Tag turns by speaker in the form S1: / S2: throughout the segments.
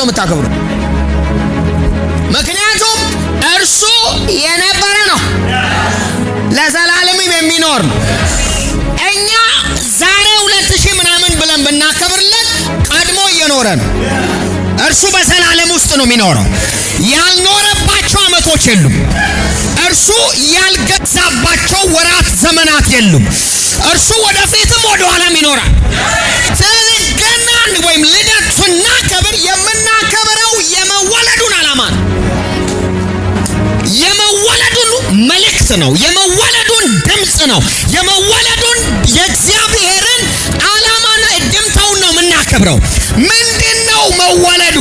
S1: ነው የምታከብሩ? ምክንያቱም እርሱ የነበረ ነው፣ ለዘላለምም የሚኖር ነው። እኛ ዛሬ 2000 ምናምን ብለን ብናከብርለት ቀድሞ እየኖረ ነው። እርሱ በዘላለም ውስጥ ነው የሚኖረው። ያልኖረባቸው ዓመቶች የሉም። እርሱ ያልገዛባቸው ወራት ዘመናት የሉም። እርሱ ወደፊትም ወደ ኋላም ይኖራል። ስለዚህ ገናን ወይም ልደት ስናከብር የምናከብረው የመወለዱን ዓላማ ነው። የመወለዱን መልእክት ነው። የመወለዱን ድምፅ ነው። የመወለዱን የእግዚአብሔርን ዓላማና እድምታውን ነው የምናከብረው። ምንድነው መወለዱ?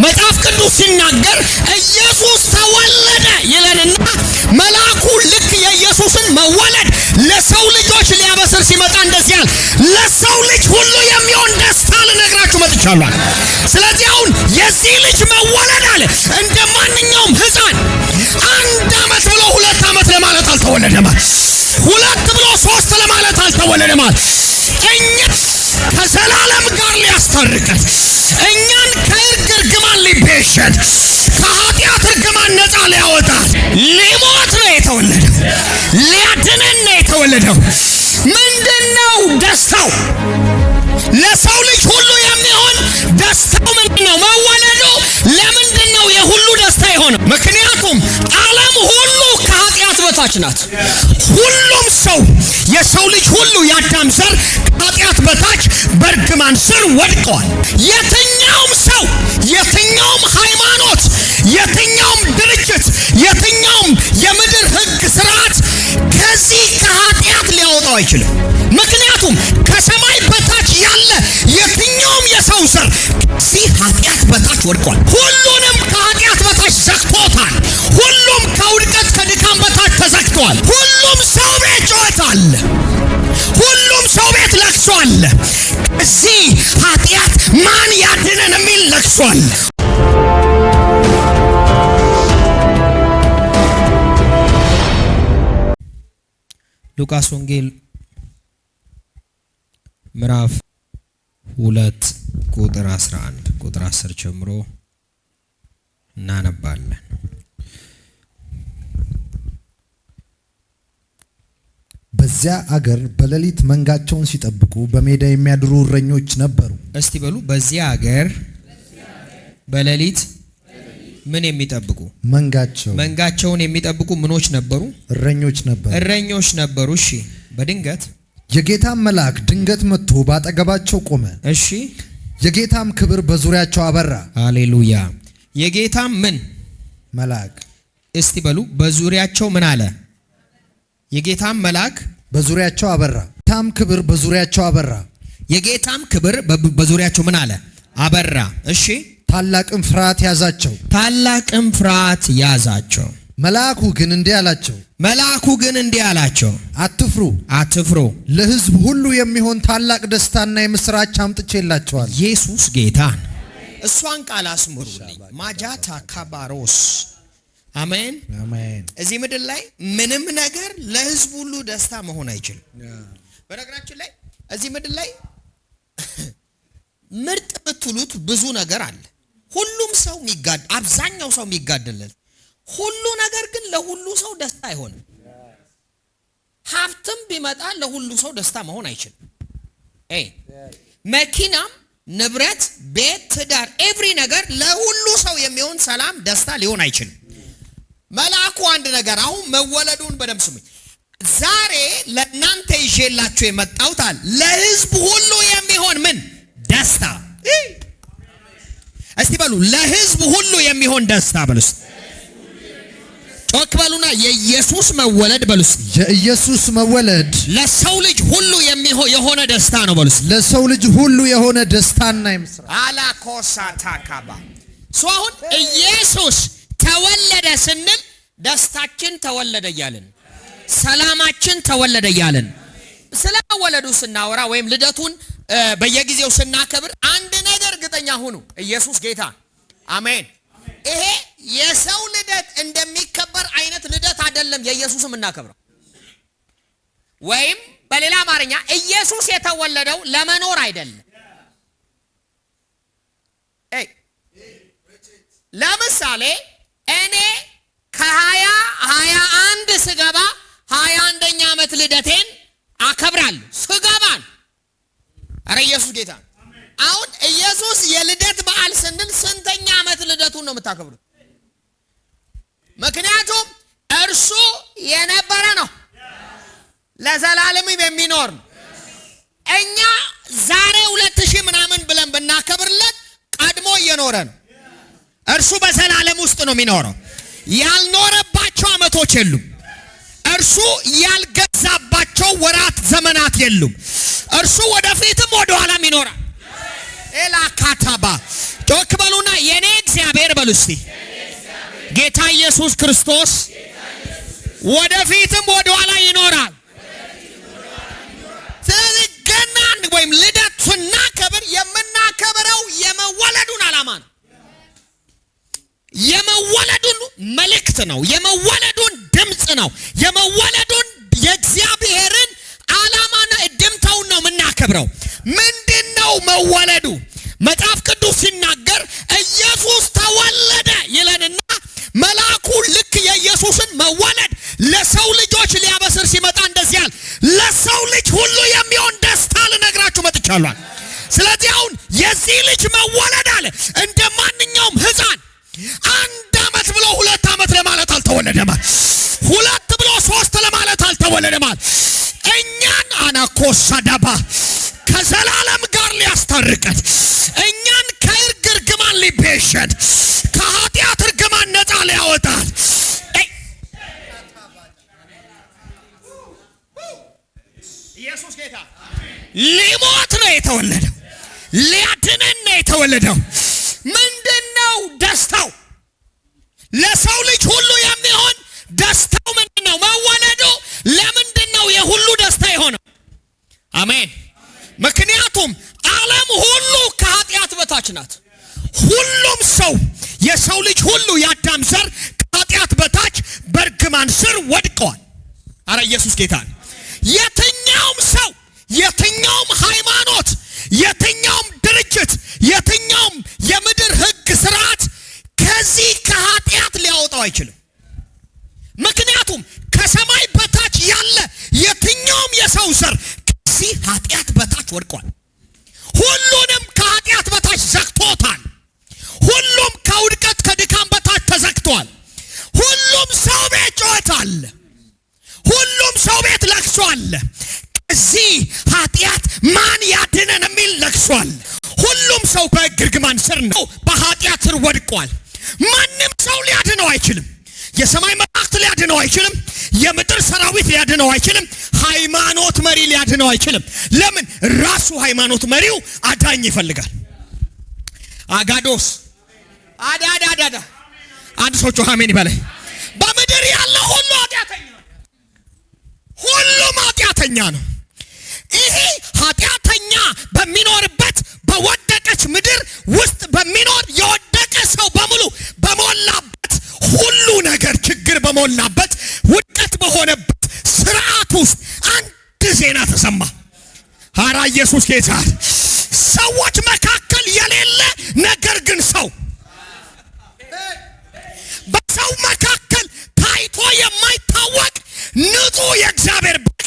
S1: መጽሐፍ ቅዱስ ሲናገር ኢየሱስ ተወለደ ይለንና መልአኩ ልክ የኢየሱስን መወለድ ለሰው ልጆች ሊያበስር ሲመጣ እንደዚህ ያለ ለሰው ልጅ ሁሉ የሚሆን ደስታ ልነግራችሁ መጥቻለሁ። ስለዚህ አሁን የዚህ ልጅ መወለድ አለ እንደ ማንኛውም ሕፃን 1 ዓመት ብሎ 2 ዓመት ለማለት አልተወለደም። 2 ብሎ 3 ለማለት አልተወለደም። እኛ ከዘላለም ጋር ሊያስታርቀን፣ እኛን ከእርግማን ሊቤዠን፣ ከኃጢአት እርግማን ነፃ ሊያወጣን ሊሞት ነው የተወለደው። ሊያድነን ነው የተወለደው። ምንድነው ደስታው? ለሰው ልጅ ሁሉ የሚሆን ደስታው ምንድነው? መወለዱ ለምንድነው የሁሉ ደስታ የሆነው? ምክንያቱም ዓለም ሁሉ ከኃጢአት በታች ናት። ሁሉም ሰው የሰው ልጅ ሁሉ የአዳም ዘር ከኃጢአት በታች በእርግማን ስር ወድቀዋል። የትኛውም ሰው፣ የትኛውም ሃይማኖት፣ የትኛውም ድርጅት፣ የትኛውም የምድር ሕግ ስርዓት ከዚህ ከኃጢአት ሊያወጣው አይችልም። ምክንያቱም ከሰማይ በታች ያለ የትኛውም የሰው ዘር ከዚህ ኃጢአት በታች ወድቋል። ሁሉንም ከኃጢአት በታች ዘግቶታል። ሁሉም ከውድቀት ከድካም በታች ተዘግቷል። ሁሉም ሰው ቤት ጩኸት አለ። ሁሉም ሰው ቤት ለቅሶ አለ። ከዚህ ኃጢአት ማን ያድነን የሚል ለቅሶ አለ።
S2: ሉቃስ ወንጌል ምዕራፍ 2 ቁጥር 11 ቁጥር 10 ጀምሮ እናነባለን።
S3: በዚያ አገር በሌሊት መንጋቸውን ሲጠብቁ በሜዳ የሚያድሩ እረኞች ነበሩ።
S2: እስቲ በሉ በዚያ አገር በሌሊት ምን የሚጠብቁ? መንጋቸውን የሚጠብቁ ምኖች ነበሩ? እረኞች ነበሩ። እሺ። በድንገት
S3: የጌታም መልአክ ድንገት መጥቶ ባጠገባቸው ቆመ።
S2: እሺ።
S3: የጌታም ክብር በዙሪያቸው አበራ።
S2: ሃሌሉያ። የጌታም ምን
S3: መልአክ?
S2: እስቲ በሉ በዙሪያቸው ምን አለ? የጌታም መልአክ
S3: በዙሪያቸው አበራ። የጌታም ክብር በዙሪያቸው አበራ።
S2: የጌታም ክብር በዙሪያቸው ምን አለ? አበራ። እሺ።
S3: ታላቅም ፍርሃት ያዛቸው። መልአኩ ግን እንዲህ አላቸው፣ አትፍሩ። ለሕዝብ ሁሉ የሚሆን ታላቅ ደስታና የምስራች አምጥቼላችኋለሁ።
S2: ኢየሱስ ጌታን። እሷን ቃል አስምሩልኝ። ማጃታ ካባሮስ። አሜን። እዚህ ምድር ላይ ምንም ነገር ለሕዝብ ሁሉ ደስታ መሆን አይችልም። በነገራችን ላይ እዚህ ምድር ላይ ምርጥ ብትሉት ብዙ ነገር አለ። ሁሉም ሰው አብዛኛው ሰው የሚጋደልለት ሁሉ ነገር ግን ለሁሉ ሰው ደስታ አይሆንም። ሀብትም ቢመጣ ለሁሉ ሰው ደስታ መሆን አይችልም። መኪናም፣ ንብረት፣ ቤት፣ ትዳር፣ ኤቭሪ ነገር ለሁሉ ሰው የሚሆን ሰላም፣ ደስታ ሊሆን አይችልም። መልአኩ አንድ ነገር አሁን መወለዱን በደንብ ስሙኝ። ዛሬ ለእናንተ ይዤላችሁ የመጣሁት ለሕዝብ ሁሉ የሚሆን ምን ደስታ። እስቲ በሉ ለሕዝብ ሁሉ የሚሆን ደስታ በሉስ። ጮክ በሉና የኢየሱስ መወለድ በሉስ።
S3: የኢየሱስ መወለድ
S2: ለሰው ልጅ ሁሉ የሆነ ደስታ ነው በሉስ።
S3: ለሰው ልጅ ሁሉ የሆነ ደስታና የምስራች
S2: አላኮሳ ታካባ አሁን ኢየሱስ ተወለደ ስንል ደስታችን ተወለደ እያልን፣ ሰላማችን ተወለደ እያልን ስለ መወለዱ ስናወራ ወይም ልደቱን በየጊዜው ስናከብር አንድ ነገር እርግጠኛ ሁኑ፣ ኢየሱስ ጌታ። አሜን። ይሄ የሰው ልደት እንደሚከበር አይነት ልደት አይደለም የኢየሱስም እናከብረው። ወይም በሌላ አማርኛ ኢየሱስ የተወለደው ለመኖር አይደለም። ለምሳሌ እኔ ከ2021 ስገባ 21ኛ ዓመት ልደቴን አከብራለሁ። ስገባን አረ ኢየሱስ ጌታ። አሁን ኢየሱስ የልደት በዓል ስንል ስንተኛ ዓመት ልደቱን ነው የምታከብሩት? ምክንያቱም እርሱ የነበረ ነው፣ ለዘላለምም የሚኖር ነው። እኛ ዛሬ 2000 ምናምን ብለን ብናከብርለት ቀድሞ እየኖረ ነው። እርሱ በዘላለም ውስጥ ነው የሚኖረው። ያልኖረባቸው ዓመቶች የሉም። እርሱ ያልገዛባቸው ወራት ዘመናት የሉም። እርሱ ወደፊትም ወደ ኋላም ይኖራል። ኤላ ካታባ ጮክ በሉና የኔ እግዚአብሔር በሉ እስቲ። ጌታ ኢየሱስ ክርስቶስ ወደፊትም ወደ ኋላ ይኖራል። ስለዚህ ገናን ወይም ልደት ስናከብር የምናከብረው የመወለዱን ዓላማ ነው። የመወለዱን መልእክት ነው። የመወለዱን ድምፅ ነው። የመወለዱን የእግዚአብሔርን ዓላማና እድምታውን ነው የምናከብረው። ምንድነው መወለዱ? መጽሐፍ ቅዱስ ሲናገር ኢየሱስ ተወለደ ይለንና መልአኩ ልክ የኢየሱስን መወለድ ለሰው ልጆች ሊያበስር ሲመጣ እንደዚህ ያለ ለሰው ልጅ ሁሉ የሚሆን ደስታ ልነግራችሁ መጥቻለሁ። ስለዚህ አሁን የዚህ ልጅ መወለድ አለ እንደ ማንኛውም ሕፃን 1 ዓመት ብሎ 2 ዓመት ለማለት አልተወለደም። 2 ብሎ 3 ለማለት አልተወለደም። እኛን አናኮሳዳባ ከዘላለም ጋር ሊያስታርቀን፣ እኛን ከእርግማን ሊቤዠን፣ ከኃጢአት እርግማን ነፃ ሊያወጣን ኢየሱስ ጌታ ሊሞት ነው የተወለደው። ሊያድነን ነው የተወለደው። ምንድነው ደስታው? ለሰው ልጅ ሁሉ የሚሆን ደስታው ምንድነው? መወለዱ ለምንድነው የሁሉ ደስታ የሆነው? አሜን። ምክንያቱም ዓለም ሁሉ ከኃጢአት በታች ናት። ሁሉም ሰው የሰው ልጅ ሁሉ የአዳም ዘር ከኃጢአት በታች በእርግማን ስር ወድቀዋል። አረ ኢየሱስ ጌታ ነው። የትኛውም ሰው፣ የትኛውም ሃይማኖት፣ የትኛውም ድርጅት፣ የትኛውም የምድር ሕግ ስርዓት ከዚህ ከኃጢአት ሊያወጣው አይችልም። ምክንያቱም ከሰማይ በታች ያለ የትኛውም የሰው ዘር ከዚህ ኃጢአት በታች ወድቋል። ሁሉንም ከኃጢአት በታች ዘግቶታል። ሁሉም ከውድቀት ከድካም በታች ተዘግቷል። ሁሉም ሰው ቤት ጩኸት አለ። ሁሉም ሰው ቤት ለቅሶ አለ። ከዚህ ኃጢአት ማን ያድነን የሚል ለቅሶ አለ። ሁሉም ሰው በእርግማን ስር ነው፣ በኃጢአት ስር ወድቋል። ማንም ሰው ሊያድነው አይችልም። የሰማይ መላእክት ሊያድነው አይችልም። የምድር ሰራዊት ሊያድነው አይችልም። ሃይማኖት መሪ ሊያድነው አይችልም። ለምን? ራሱ ሃይማኖት መሪው አዳኝ ይፈልጋል። አጋዶስ አዳዳዳዳ አንድ ሰው ጮህ አሜን ይበል። በምድር ያለ ሁሉ ኃጢአተኛ ነው። ሁሉም ኃጢአተኛ ነው። ይሄ ኃጢአተኛ በሚኖርበት በወደቀች ምድር ውስጥ በሚኖር የወደቀ ሰው በሙሉ በሞላበት ሁሉ ነገር ችግር በሞላበት ውድቀት በሆነበት ስርዓት ውስጥ አንድ ዜና ተሰማ። ሐራ ኢየሱስ ጌታ። ሰዎች መካከል የሌለ ነገር ግን ሰው፣ በሰው መካከል ታይቶ የማይታወቅ ንጹሕ የእግዚአብሔር በግ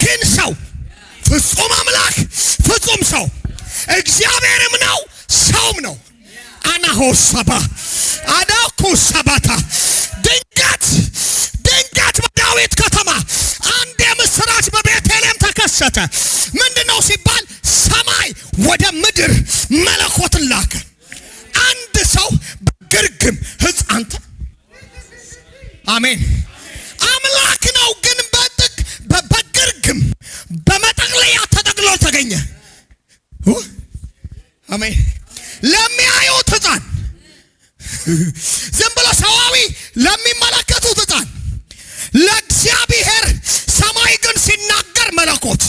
S2: ግን ሰው፣ ፍጹም አምላክ ፍጹም ሰው፣ እግዚአብሔርም ነው ሰውም ነው። አናሆሰባ አዳኩሰባታ ድንገት በዳዊት ከተማ አንድ የምስራች በቤተልሔም ተከሰተ። ምንድነው ሲባል ሰማይ ወደ ምድር መለኮትን ላከ። አንድ ሰው በግርግም ሕፃንተ አሜን አምላክ ነው፣ ግን በግርግም በመጠቅለያ ተጠቅሎ ተገኘ። አሜን። ለሚያዩት ሕፃን፣ ዝም ብሎ ሰዋዊ ለሚመለከቱት ሕፃን፣ ለእግዚአብሔር ሰማይ ግን ሲናገር መለኮት።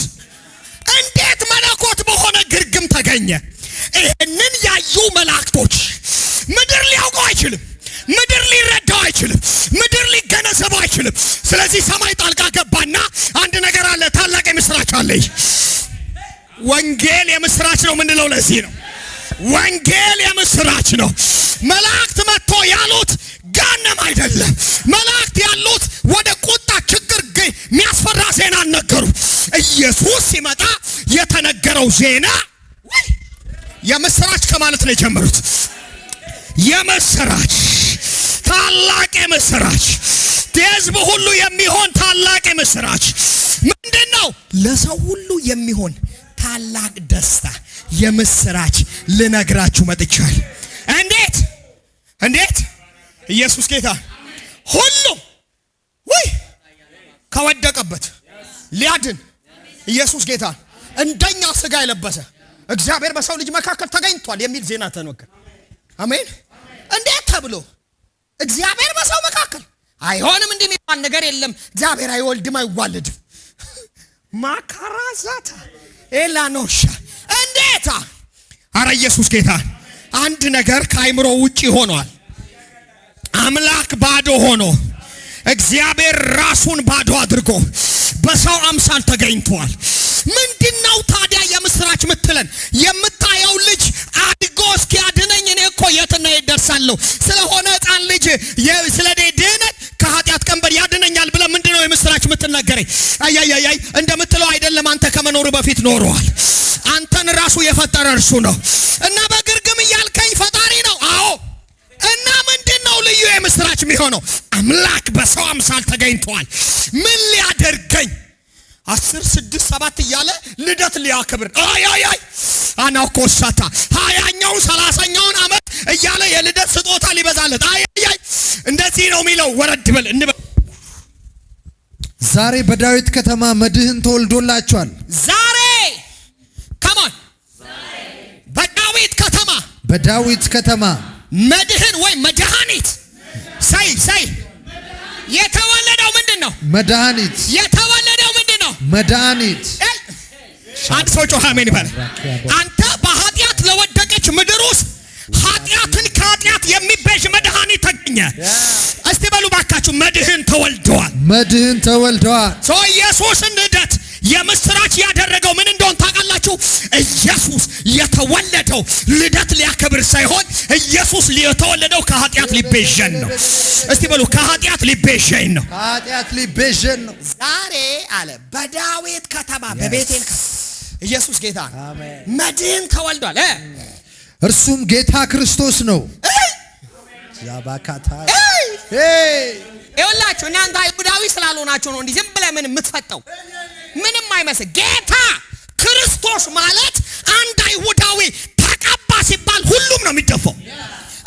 S2: እንዴት መለኮት በሆነ ግርግም ተገኘ? ይህንን ያዩ መላእክቶች ምድር ሊያውቀው አይችልም። ምድር ሊረዳው አይችልም። ምድር ሊገነዘበው አይችልም። ስለዚህ ሰማይ ጣልቃ ገባና አንድ ነገር አለ፣ ታላቅ የምስራች አለ። ወንጌል የምስራች ነው። ምንድነው? ለዚህ ነው
S1: ወንጌል የምስራች ነው። መላእክት መጥቶ ያሉት ገሃነም አይደለም። መላእክት ያሉት ወደ ቁጣ ችግር የሚያስፈራ ዜና አልነገሩ። ኢየሱስ ሲመጣ የተነገረው ዜና የምስራች ከማለት ነው የጀመሩት። የምስራች ታላቅ የምስራች ለሕዝብ ሁሉ የሚሆን ታላቅ የምስራች ምንድነው? ለሰው ሁሉ የሚሆን ታላቅ ደስታ የምስራች ልነግራችሁ መጥቻለሁ። እንዴት ኢየሱስ ጌታ ሁሉ ከወደቀበት ሊያድን ኢየሱስ ጌታ እንደኛ ስጋ የለበሰ እግዚአብሔር በሰው ልጅ መካከል ተገኝቷል የሚል ዜና ተነገረ። አሜን። እንዴት ተብሎ እግዚአብሔር በሰው መካከል አይሆንም። እንዲህ የሚባል ነገር የለም። እግዚአብሔር አይወልድም አይዋለድም። ማካራዛታ ኤላኖሻ እንዴታ! አረ ኢየሱስ ጌታ አንድ ነገር ከአይምሮ ውጪ ሆኗል። አምላክ ባዶ ሆኖ እግዚአብሔር ራሱን ባዶ አድርጎ በሰው አምሳል ተገኝቷል። ምንድነው ታዲያ የምስራች ምትለን? የምታየው ልጅ አድጎ እስኪያድነኝ እኔ እኮ የትና ይደርሳለሁ ስለሆነ ሕፃን ልጅ ስለኔ ድነት ከኃጢአት ቀንበር ያድነኛል ብለ ምንድነው የምስራች ምትነገረኝ? አይ እንደምትለው አይደለም። አንተ ከመኖሩ በፊት ኖሯል። አንተን ራሱ የፈጠረ እርሱ ነው እና በግርግም እያልከኝ ፈጣሪ ነው። አዎ። እና ምንድነው ልዩ የምስራች የሚሆነው? አምላክ በሰው አምሳል ተገኝቷል። ምን ሊያደርገኝ 10 6 7 እያለ ልደት ሊያከብር አይ አናኮሳታ 20ኛውን 30ኛውን አመት እያለ የልደት ስጦታ ሊበዛለት አይ እንደዚህ ነው የሚለው። ወረድ በል እንበል።
S3: ዛሬ በዳዊት ከተማ መድህን ተወልዶላችኋል።
S1: ዛሬ ከማን? በዳዊት ከተማ መድህን ወይ መድኃኒት ሳይ የተወለደው ምንድነው?
S3: መድኃኒት።
S1: የተወለደው ምንድነው?
S3: መድኃኒት።
S1: አንድ ሰው ጮኸ አሜን ይበል። አንተ በኃጢአት ለወደቀች ምድር ውስጥ ኃጢአትን ከኃጢአት የሚቤዥ መድኃኒት ተገኘ። እስቲ በሉ ባካችሁ መድህን ተወልደዋል።
S3: መድህን ተወልደዋል።
S1: ሰው ኢየሱስን ልደት የምስራች ያደረገው ምን እንደሆነ ታውቃላችሁ? ኢየሱስ የተወለደው ልደት ሊያከብር ሳይሆን ኢየሱስ የተወለደው ከኃጢአት ሊቤዠን ነው። እስቲ በሉ ከኃጢአት ሊቤዠን ነው።
S3: ከኃጢአት ሊቤዠን ነው።
S1: ዛሬ አለ በዳዊት ከተማ በቤቴል ኢየሱስ ጌታ መድህን ተወልዷል።
S3: እርሱም ጌታ ክርስቶስ ነው። ያባካታ
S1: ይኸውላችሁ እናንተ አይሁዳዊ ስላልሆናችሁ ነው እንዲህ ዝም ብለህ ምን የምትፈጠው ምንም አይመስል። ጌታ ክርስቶስ ማለት አንድ አይሁዳዊ ተቀባ ሲባል ሁሉም ነው የሚደፋው።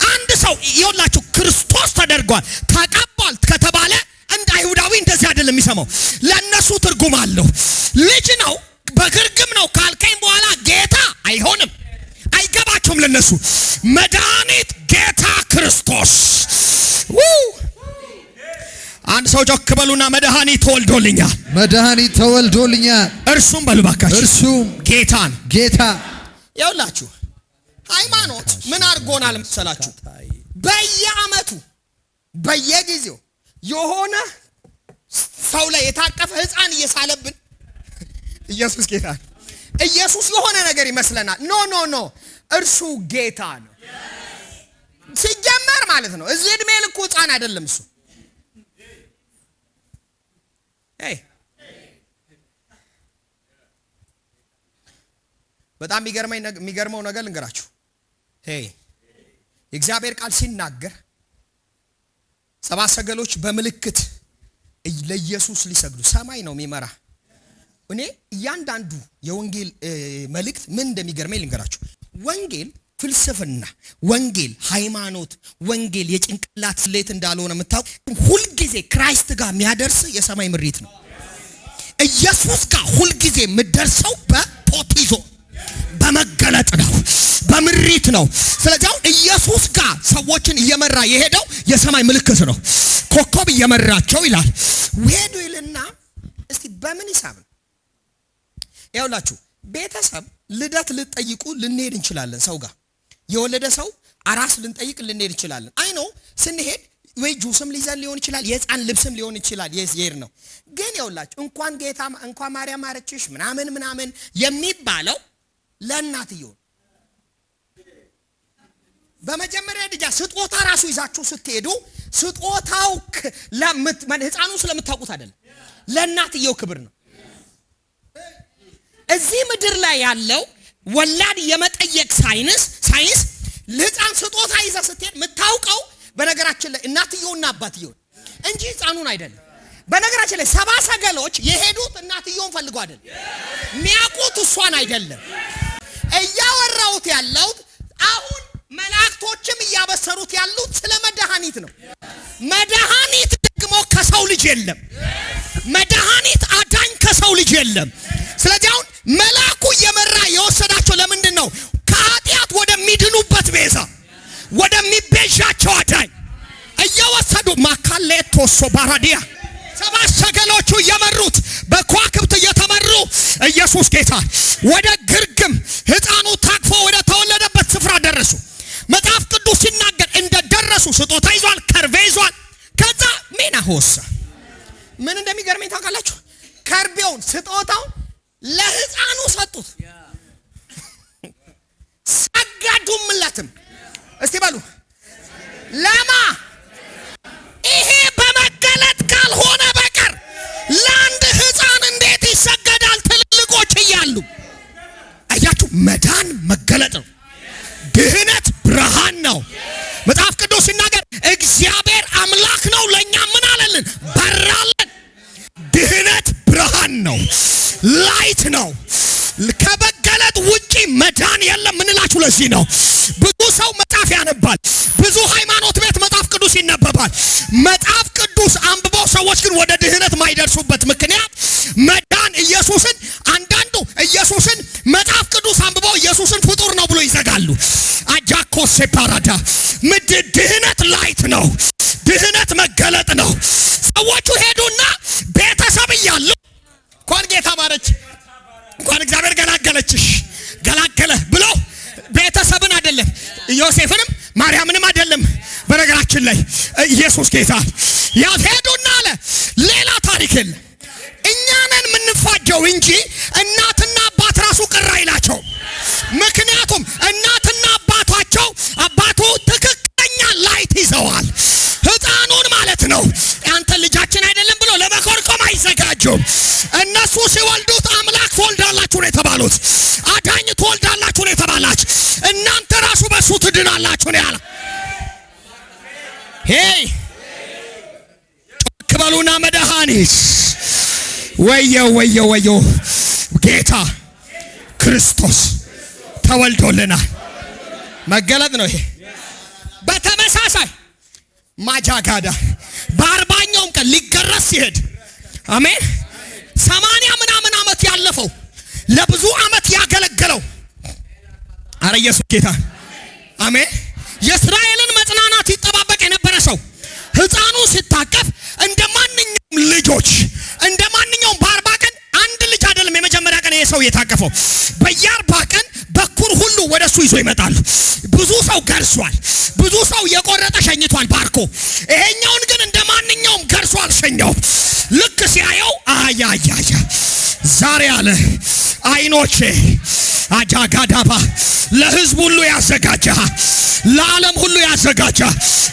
S1: አንድ ሰው ይኸውላችሁ ክርስቶስ ተደርጓል ተቀባል ከተባለ እንደ አይሁዳዊ እንደዚህ አይደለም የሚሰማው። ለነሱ ትርጉም አለው። ልጅ ነው በግርግም ነው ካልከኝ በኋላ ጌታ አይሆንም፣ አይገባቸውም ለነሱ። መድኃኒት ጌታ ክርስቶስ አንድ ሰው ጮክ በሉና መድኃኒት ተወልዶልኛል።
S3: መድኃኒት ተወልዶልኛል።
S1: እርሱም በሉ ባካችሁ
S3: እርሱም
S1: ጌታን
S3: ጌታ።
S1: ይኸውላችሁ ሃይማኖት ምን አድርጎናል መሰላችሁ? በየአመቱ በየጊዜው የሆነ ሰው ላይ የታቀፈ ሕፃን እየሳለብን ኢየሱስ ጌታ ኢየሱስ የሆነ ነገር ይመስለናል። ኖ እርሱ ጌታ ነው ሲጀመር ማለት ነው። እዚህ እድሜ ልኩ ሕፃን አይደለም እሱ። በጣም የሚገርመው ነገር ልንገራችሁ። የእግዚአብሔር ቃል ሲናገር ሰባ ሰገሎች በምልክት ለኢየሱስ ሊሰግዱ ሰማይ ነው የሚመራ። እኔ እያንዳንዱ የወንጌል መልእክት ምን እንደሚገርመኝ ልንገራችሁ። ወንጌል ፍልስፍና፣ ወንጌል ሃይማኖት፣ ወንጌል የጭንቅላት ስሌት እንዳልሆነ የምታውቁ ሁልጊዜ ክራይስት ጋር የሚያደርስ የሰማይ ምሪት ነው። ኢየሱስ ጋር ሁልጊዜ የምደርሰው በፖቲዞ በመገለጥ ነው፣ በምሪት ነው። ስለዚህ አሁን ኢየሱስ ጋር ሰዎችን እየመራ የሄደው የሰማይ ምልክት ነው። ኮከብ እየመራቸው ይላል ሄዱ ይልና እስቲ በምን ሂሳብ ነው? ያውላችሁ ቤተሰብ ልደት ልጠይቁ ልንሄድ እንችላለን። ሰው ጋር የወለደ ሰው አራስ ልንጠይቅ ልንሄድ እንችላለን። አይ ነው ስንሄድ ወይ ጁስም ሊዘን ሊሆን ይችላል፣ የሕፃን ልብስም ሊሆን ይችላል። የሄድ ነው ግን ያውላችሁ እንኳን ጌታ እንኳን ማርያም አረችሽ ምናምን የሚባለው ለእናትየው
S2: በመጀመሪያ ደረጃ ስጦታ ራሱ ይዛችሁ ስትሄዱ ስጦታው ህፃኑ ስለምታውቁት አይደለም፣ ለእናትየው ክብር ነው። እዚህ ምድር ላይ ያለው ወላድ የመጠየቅ ሳይንስ ለህፃን ስጦታ ይዛ ስትሄድ የምታውቀው በነገራችን ላይ እናትየውና አባትየው እንጂ ህፃኑን አይደለም። በነገራችን ላይ 70 ሰገሎች የሄዱት እናትየውን ፈልገው አይደለም፣ የሚያውቁት እሷን አይደለም። እያወራሁት ያለው አሁን መላእክቶችም እያበሰሩት ያሉት ስለ መድኃኒት ነው። መድኃኒት ደግሞ ከሰው ልጅ የለም። መድኃኒት አዳኝ ከሰው ልጅ የለም። ስለዚህ አሁን መልአኩ እየመራ የወሰዳቸው ለምንድን ነው? ከኃጢአት ወደሚድኑበት ቤዛ ወደሚቤዣቸው አዳኝ እየወሰዱ ማካሌቶሶ ባራዲያ 7 ሰገሎቹ እየመሩት በከዋክብት እየተመሩ ኢየሱስ ጌታ ወደ ግርግም ህፃኑ ታቅፎ ወደ ተወለደበት ስፍራ ደረሱ። መጽሐፍ ቅዱስ ሲናገር እንደደረሱ ስጦታ ይዟል፣ ከርቤ ይዟል። ከዛ ሜና ሆሳ ምን እንደሚገርመኝ ታውቃላችሁ? ከርቤውን ስጦታው ለህፃኑ ሰጡት። ሰገዱምለትም። እስቲ በሉ ለማ ይሄ በመገለጥ ካልሆነ በቀር ለአንድ ህፃን እንዴት ይሰገዳል? ትልልቆች እያሉ አያችሁ። መዳን መገለጥ ነው። ድህነት ብርሃን ነው። መጽሐፍ ቅዱስ ሲናገር እግዚአብሔር አምላክ ነው፣ ለኛ ምን አለልን? በራለን። ድህነት ብርሃን ነው፣ ላይት ነው። ከመገለጥ ውጪ መዳን የለም። ምንላችሁ ለዚህ ነው ብዙ ሰው መጽሐፍ ያነባል፣ ብዙ ሃይማኖት ቤት መጽሐፍ ቅዱስ ይነበባል። መጽሐፍ ቅዱስ አንብበው ሰዎች ግን ወደ ድህነት ማይደርሱበት ምክንያት መዳን ኢየሱስን አንዳንዱ ኢየሱስን መጽሐፍ ቅዱስ አንብበው ኢየሱስን ፍጡር ነው ብሎ ይዘጋሉ። አጃኮ ሴፓራዳ ድህነት ላይት ነው። ድህነት መገለጥ ነው። ሰዎቹ ሄዱና ቤተሰብ እያሉ እንኳን ጌታ ማረች፣ እንኳን እግዚአብሔር ገላገለችሽ ገላገለ ብሎ ቤተሰብን አይደለም ዮሴፍንም ማርያምንም አይደለም። በነገራችን ላይ ኢየሱስ ጌታ ያሄዱና አለ ሌላ ታሪክ የለም። እኛንን የምንፋጀው እንጂ እናትና አባት ራሱ ቅር አይላቸው። ምክንያቱም እናትና አባታቸው አባቱ ትክክለኛ ላይት ይዘዋል። ህፃኑን ማለት ነው አንተ ልጃችን አይደለም ብሎ ለመኮርኮም አይዘጋጁም። እነሱ ሲወልዱት አምላክ ትወልዳላችሁ ነው የተባሉት። አዳኝ ትወልዳላችሁ ነው የተባላችሁ። እናንተ ራሱ በሱ ትድናላችሁ ነው ያለ። ሄይ ተከበሉና መድኃኒት ወዮ ጌታ ክርስቶስ ተወልዶልናል። መገለጥ ነው ይሄ። በተመሳሳይ ማጃጋዳ በ40ኛውም ቀን ሊገረስ ሲሄድ አሜን 80 ምናምን ዓመት ያለፈው ለብዙ ዓመት ያገለገለው አረ ኢየሱስ ጌታ አሜን የእስራኤልን መጽናናት ይጠባበቅ የነበረ ሰው ህፃኑ ሲታቀፍ እንደማንኛውም ልጆች እንደማንኛውም በ40 ቀን አንድ ልጅ አይደለም የመጀመሪያ ቀን ይሄ ሰው የታቀፈው በየ40 ቀን በኩር ሁሉ ወደሱ ይዞ ይመጣሉ። ብዙ ሰው ገርሷል፣ ብዙ ሰው የቆረጠ ሸኝቷል ባርኮ። ይሄኛውን ግን እንደማንኛውም ገርሶ አልሸኘው። ልክ ሲያየው አያያያ ዛሬ አለ አይኖቼ አጃጋዳባ ለህዝብ ሁሉ ያዘጋጃ፣ ለዓለም ሁሉ ያዘጋጃ፣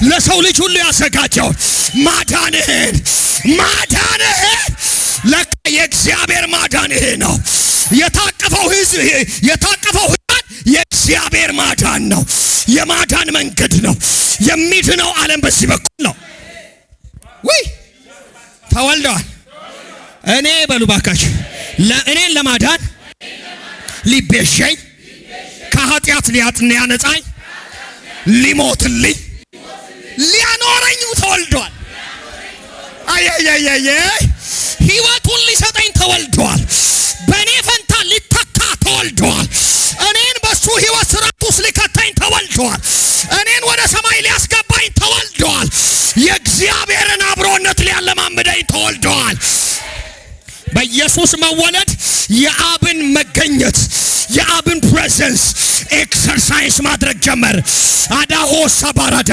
S2: ለሰው ልጅ ሁሉ ያዘጋጃው ማዳንህን ለካ የእግዚአብሔር ማዳን ይሄ ነው። የታቀፈው ህዝብ የታቀፈው ህፃን የእግዚአብሔር ማዳን ነው። የማዳን መንገድ ነው። የሚድነው ዓለም በዚህ በኩል ነው። ወይ ተወልደዋል። እኔ በሉ ባካችሁ ለእኔን ለማዳን ሊቤዠኝ ከኃጢአት ሊያነጻኝ ሊሞትልኝ ሊያኖረኝ ተወልዷል። አያያያየ ህይወቱን ሊሰጠኝ ተወልዷል። በእኔ ፈንታ ሊተካ ተወልዷል። እኔን በሱ ህይወት ስርዓት ውስጥ ሊከተኝ ተወልዷል። እኔን ወደ ሰማይ ሊያስገባኝ ተወልዷል። የእግዚአብሔርን አብሮነት ሊያለማምደኝ ተወልዷል። በኢየሱስ መወለድ የአብን መገኘት የአብን ፕሬዘንስ ኤክሰርሳይዝ ማድረግ ጀመር። አዳሆ ሰባራዳ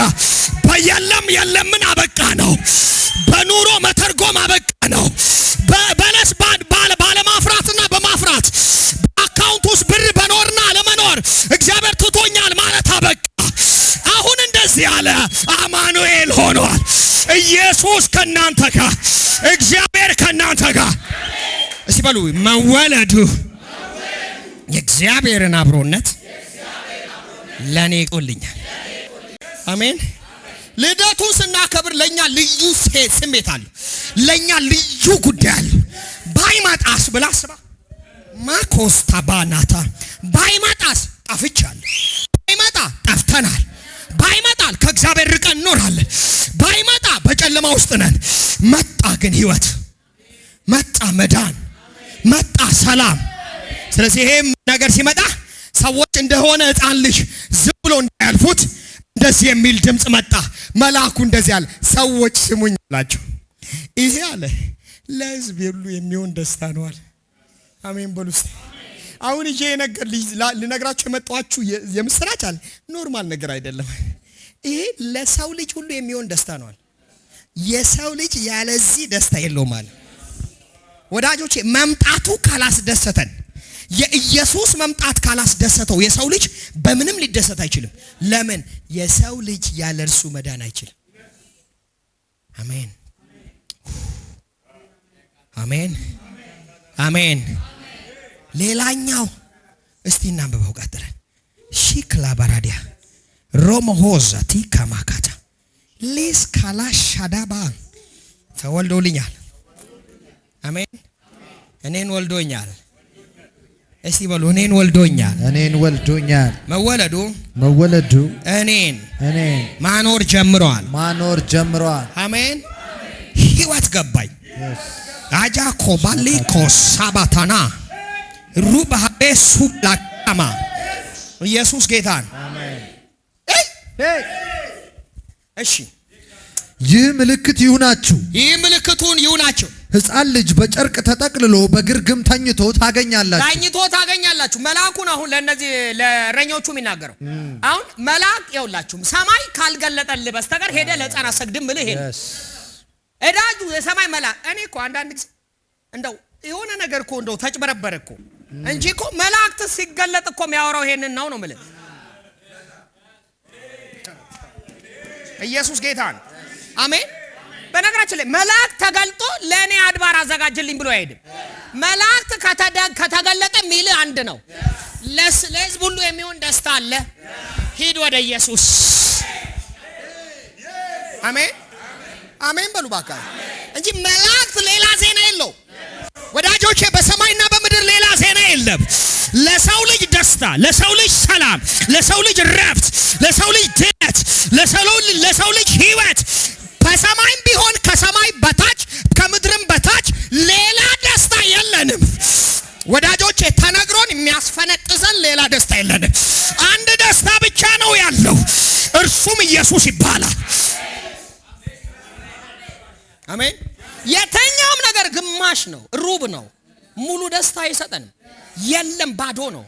S2: የለምን አበቃ ነው። በኑሮ መተርጎም አበቃ ነው። በበለስ ባለማፍራትና በማፍራት በአካውንት ውስጥ ብር በኖርና ለመኖር እግዚአብሔር ትቶኛል ማለት አበቃ።
S1: እንደዚህ ያለ አማኑኤል ሆኗል። ኢየሱስ ከናንተ ጋር፣ እግዚአብሔር ከናንተ ጋር። እስቲ በሉ መወለዱ የእግዚአብሔርን አብሮነት ለኔ ቆልኛል። አሜን። ልደቱን ስናከብር ለኛ ልዩ ስሜት አለ፣ ለኛ ልዩ ጉዳይ አለ። ባይመጣስ ብላ አስባ ማኮስታ ባናታ ባይመጣስ ጠፍቻለሁ፣ ባይመጣ ጠፍተናል፣ ባይመጣል ከእግዚአብሔር ርቀን እንኖራለን፣ ባይመጣ በጨለማ ውስጥ ነን። መጣ ግን ህይወት መጣ፣ መዳን መጣ፣ ሰላም። ስለዚህ ይሄም ነገር ሲመጣ ሰዎች እንደሆነ ሕፃን ልጅ ዝም ብሎ እንዳያልፉት እንደዚህ የሚል ድምፅ መጣ። መልአኩ እንደዚህ አለ፣ ሰዎች ስሙኝ አላቸው። ይሄ አለ ለሕዝብ ሁሉ የሚሆን ደስታ ነው አለ። አሜን በሉ እስቲ። አሁን ይሄ ነገር ልነግራችሁ የመጣኋችሁ የምስራች አለ ኖርማል ነገር አይደለም። ይሄ ለሰው ልጅ ሁሉ የሚሆን ደስታ ነው አለ። የሰው ልጅ ያለዚህ ደስታ የለውም አለ። ወዳጆቼ መምጣቱ ካላስደሰተን፣ የኢየሱስ መምጣት ካላስደሰተው የሰው ልጅ በምንም ሊደሰት አይችልም። ለምን? የሰው ልጅ ያለ እርሱ መዳን አይችልም። አሜን አሜን አሜን። ሌላኛው እስቲ እናንብበው ቀጥለን። ሺክላ ባራዲያ ሮሞሆዛ ቲካማካታ ሌስ ካላ ሻዳባ ተወልዶልኛል። አሜን። እኔን ወልዶኛል። እስቲ በሉ እኔን ወልዶኛል።
S3: እኔን ወልዶኛል።
S1: መወለዱ እኔን ማኖር ጀምሯል። አሜን። ህይወት ገባኝ። አጃኮ ባሊኮ ሳባታና ሩባሃቤ ሱላካማ ኢየሱስ ጌታን። እሺ
S3: ይህ ምልክት ይሁናችሁ፣
S1: ምልክቱን ይሁናችሁ።
S3: ሕፃን ልጅ በጨርቅ ተጠቅልሎ በግርግም ተኝቶ ታገኛላችሁ። መልአኩን አሁን ለነዚህ ለእረኞቹ የሚናገረው አሁን መልአክ ይኸውላችሁ፣ ሰማይ ካልገለጠልህ በስተቀር ሄደ ለሕፃን አሰግድም ብልህ ይሄ እዳጁ የሰማይ መልአክ። እኔ እኮ አንዳንድ ጊዜ እንደው የሆነ ነገር እኮ እንደው ተጭበረበረ እኮ እንጂ እኮ መላእክት ሲገለጥ እኮ የሚያወራው ይሄንን ነው የምልህ። ኢየሱስ ጌታን። አሜን። በነገራችን ላይ መላእክት ተገልጦ ለእኔ አድባር አዘጋጅልኝ ብሎ አይሄድም። መላእክት ከተገለጠ ሚል አንድ ነው። ለሕዝብ ሁሉ የሚሆን ደስታ አለ። ሂድ ወደ ኢየሱስ። አሜን አሜን በሉ ባካ እንጂ መላእክት ሌላ ዜና የለው። ወዳጆቼ በሰማይና በምድር ሌላ ዜና የለም። ለሰው ልጅ ደስታ፣ ለሰው ልጅ ሰላም፣ ለሰው ልጅ ረፍት፣ ለሰው ልጅ ድነት፣ ለሰው ልጅ ህይወት በሰማይም ቢሆን ከሰማይ በታች ከምድርም በታች ሌላ ደስታ የለንም። ወዳጆቼ ተነግሮን የሚያስፈነጥዘን ሌላ ደስታ የለንም። አንድ ደስታ ብቻ ነው ያለው፣ እርሱም ኢየሱስ ይባላል። አሜን። የተኛውም ነገር ግማሽ ነው፣ ሩብ ነው፣ ሙሉ ደስታ አይሰጠንም። የለም ባዶ ነው።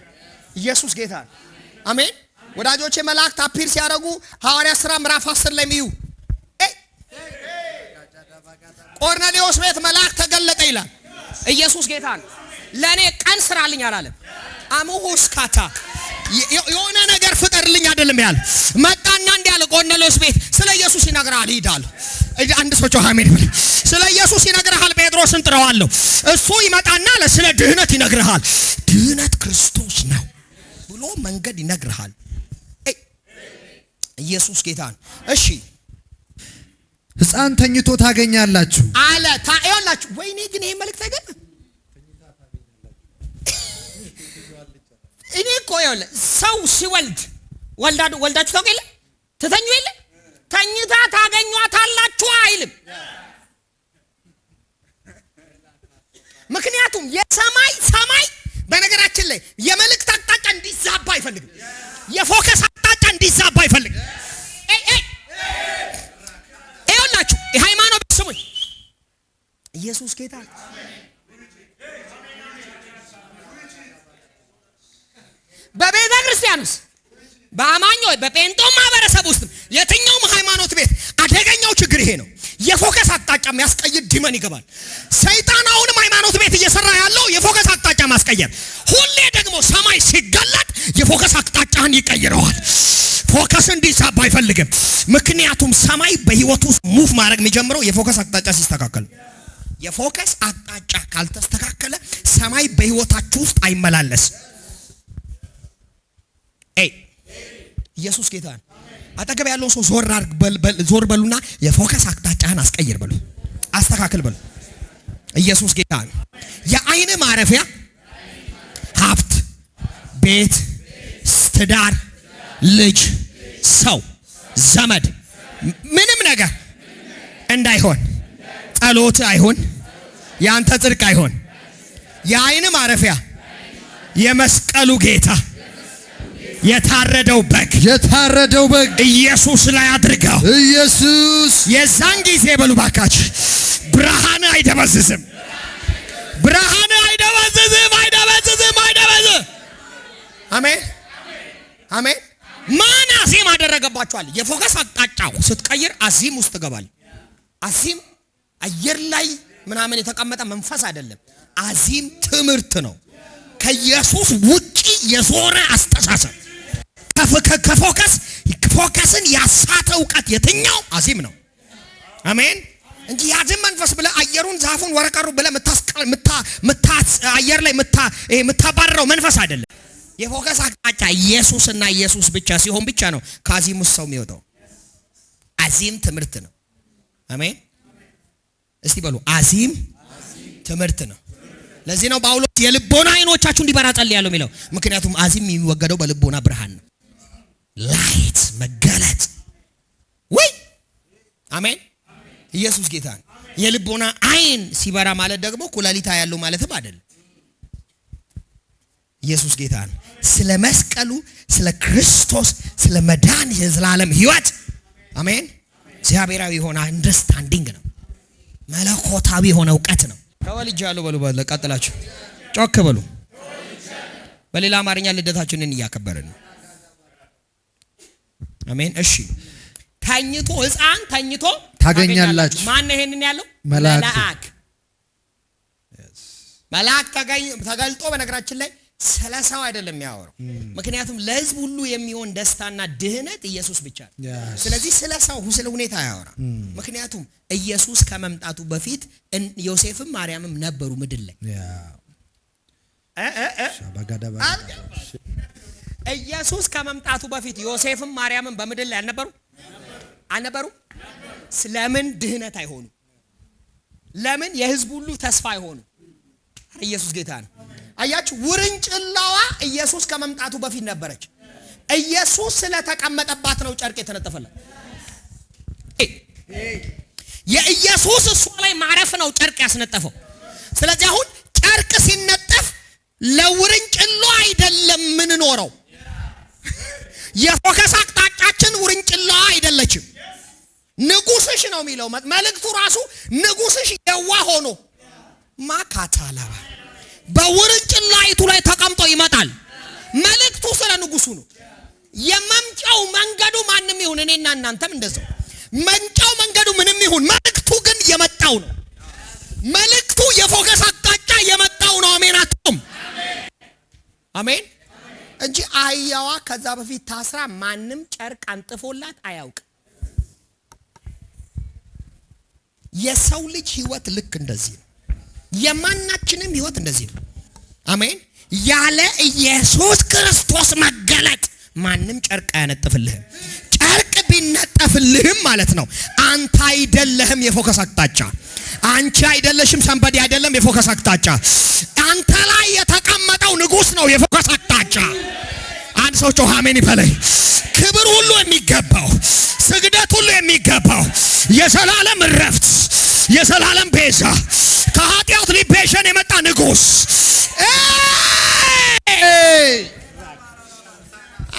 S3: ኢየሱስ ጌታ። አሜን። ወዳጆቼ መላእክት አፒር ሲያደርጉ ሐዋርያት ሥራ ምዕራፍ 10 ላይ ሚዩ ቆርኔሌዎስ ቤት መልአክ ተገለጠ ይላል። ኢየሱስ ጌታ ነው። ለኔ ቀን ስራልኝ አላለም። አሙሁስ ካታ የሆነ ነገር ፍጠርልኝ አይደለም ያለ። መጣና እንዲህ አለ ቆርኔሌዎስ ቤት ስለ ኢየሱስ ይነግራል። ይሄዳል። አንድ ሰው ጮህ አሜን ብለ። ስለ ኢየሱስ ይነግራል። ጴጥሮስን ጥረዋለሁ። እሱ ይመጣና ስለ ድህነት ይነግራል። ድህነት ክርስቶስ ነው ብሎ መንገድ ይነግራል። ኢየሱስ ጌታ ነው። እሺ ሕፃን ተኝቶ ታገኛላችሁ
S1: አለ። ታዩላችሁ። ወይኔ ግን ይሄ መልእክት አይገርም? እኔ እኮ ያለ ሰው ሲወልድ ወልዳችሁ ታውቁ የለ ትተኙ የለ ተኝታ ታገኟታላችሁ አይልም። ምክንያቱም ሰማይ በነገራችን ላይ የመልእክት አቅጣጫ እንዲዛባ አይፈልግም። የፎከስ አቅጣጫ እንዲዛባ አይፈልግም። ይኸውላችሁ የሃይማኖት ስሙኝ፣ ኢየሱስ ጌታ። በቤተ ክርስቲያን ውስጥ በአማኞች በጴንጤው ማህበረሰብ ውስጥ የትኛውም ሃይማኖት ቤት አደገኛው ችግር ይሄ ነው። የፎከስ አቅጣጫ የሚያስቀይር ዲመን ይገባል። ሰይጣን አሁንም ሃይማኖት ቤት እየሰራ ያለው የፎከስ አቅጣጫ ማስቀየር። ሁሌ ደግሞ ሰማይ ሲገለጥ የፎከስ አቅጣጫን ይቀይረዋል።
S3: ፎከስ እንዲሳብ አይፈልግም። ምክንያቱም ሰማይ በህይወቱ ውስጥ ሙቭ ማድረግ የሚጀምረው የፎከስ አቅጣጫ ሲስተካከል። የፎከስ አቅጣጫ ካልተስተካከለ ሰማይ በህይወታችሁ ውስጥ አይመላለስ። ኢየሱስ ጌታ ነው። አጠገብ ያለው ሰው ዞር በሉና የፎከስ አቅጣጫህን አስቀይር በሉ፣ አስተካክል በሉ። ኢየሱስ ጌታ ነው። የአይን ማረፊያ ሀብት፣ ቤት፣ ትዳር፣ ልጅ፣ ሰው፣ ዘመድ፣ ምንም ነገር እንዳይሆን፣ ጸሎት አይሆን፣ ያንተ ጽድቅ አይሆን። የአይን ማረፊያ የመስቀሉ ጌታ የታረደው በግ ኢየሱስ ላይ አድርገው።
S1: ኢየሱስ
S3: የዛን ጊዜ በሉ ባካችሁ ብርሃን አይደበዝዝም። ብርሃን አይደበዝዝም። አሜን አሜን። ማን አዚም አደረገባችኋል? የፎከስ አቅጣጫው ስትቀይር አዚም ውስጥ ገባል። አዚም አየር ላይ ምናምን የተቀመጠ መንፈስ አይደለም። አዚም ትምህርት ነው። ከኢየሱስ ውጪ የዞረ አስተሳሰብ ፎከስን ያሳተ እውቀት የትኛው አዚም ነው። አሜን እንጂ ያዚም መንፈስ ብለ አየሩን ዛፉን ወረቀሩ ብለ አየር ላይ የምታባረረው መንፈስ አይደለም። የፎከስ አቅጣጫ ኢየሱስና ኢየሱስ ብቻ ሲሆን ብቻ ነው ከአዚም ውስጥ ሰው የሚወጣው። አዚም ትምህርት ነው። አሜን እስቲ በሉ አዚም ትምህርት ነው። ለዚህ ነው ጳውሎስ የልቦና አይኖቻችሁ እንዲበራ ጸልያለሁ የሚለው። ምክንያቱም አዚም የሚወገደው በልቦና ብርሃን ነው። ላይት መገለጥ ወይ አሜን። ኢየሱስ ጌታ ነው። የልቦና አይን ሲበራ ማለት ደግሞ ኩላሊታ ያለው ማለትም አይደለም። ኢየሱስ ጌታ ነው። ስለ መስቀሉ፣ ስለ ክርስቶስ፣ ስለ መዳን የዘላለም ህይወት አሜን እግዚአብሔራዊ የሆነ አንደርስታንዲንግ ነው። መለኮታዊ የሆነ እውቀት ነው። ተወልጃለሁ በሉ። ቀጥላችሁ ጮክ በሉ። በሌላ አማርኛ ልደታችንን እያከበርን ነው። አሜን እሺ። ተኝቶ ህፃን ተኝቶ
S1: ታገኛላችሁ።
S3: ማን ይሄንን ያለው? መልአክ ተገልጦ በነገራችን ላይ ስለ ሰው አይደለም የሚያወራው። ምክንያቱም ለህዝብ ሁሉ የሚሆን ደስታና ድህነት ኢየሱስ ብቻ ነው። ስለዚህ ስለ ሰው ስለ ሁኔታ አያወራ። ምክንያቱም ኢየሱስ ከመምጣቱ በፊት ዮሴፍም ማርያምም ነበሩ ምድር ላይ። ኢየሱስ ከመምጣቱ በፊት ዮሴፍም ማርያምም በምድር ላይ አልነበሩ? ስለምን ድህነት አይሆኑ? ለምን የህዝብ ሁሉ ተስፋ አይሆኑ? ኢየሱስ ጌታ ነው። አያችሁ ውርንጭላዋ ኢየሱስ ከመምጣቱ በፊት ነበረች። ኢየሱስ ስለተቀመጠባት ነው ጨርቅ የተነጠፈላት። የኢየሱስ እሷ ላይ ማረፍ ነው ጨርቅ ያስነጠፈው። ስለዚህ አሁን ጨርቅ ሲነጠፍ ለውርንጭላ አይደለም ምን ኖረው። የፎከስ አቅጣጫችን ውርንጭላ አይደለችም። ንጉስሽ ነው የሚለው መልእክቱ ራሱ ንጉስሽ የዋ ሆኖ ማካታላባ በውርንጭላይቱ ላይ ተቀምጦ ይመጣል። መልእክቱ ስለ ንጉሱ ነው። የመምጫው መንገዱ ማንም ይሁን እኔና እናንተም እንደዛው መንጫው መንገዱ ምንም ይሁን መልእክቱ ግን የመጣው ነው። መልእክቱ የፎከስ አቅጣጫ የመጣው ነው። አሜን አትም አሜን እንጂ አህያዋ ከዛ በፊት ታስራ ማንም ጨርቅ አንጥፎላት አያውቅ። የሰው ልጅ ህይወት ልክ እንደዚህ ነው። የማናችንም ህይወት እንደዚህ ነው። አሜን ያለ ኢየሱስ ክርስቶስ መገለጥ ማንም ጨርቅ አያነጥፍልህም። ጨርቅ ቢነጠፍልህም ማለት ነው አንተ አይደለህም የፎከስ አቅጣጫ። አንቺ አይደለሽም ሰንበዲ አይደለም የፎከስ አቅጣጫ። አንተ ላይ የተቀመጠው ንጉስ ነው የፎከስ አቅጣጫ። አንድ ሰው ጮህ አሜን ይበለኝ። ክብር ሁሉ የሚገባው ስግደት ሁሉ የሚገባው የዘላለም እረፍት የዘላለም ቤዛ ከኃጢአት ሊቤዠን የመጣ ንጉስ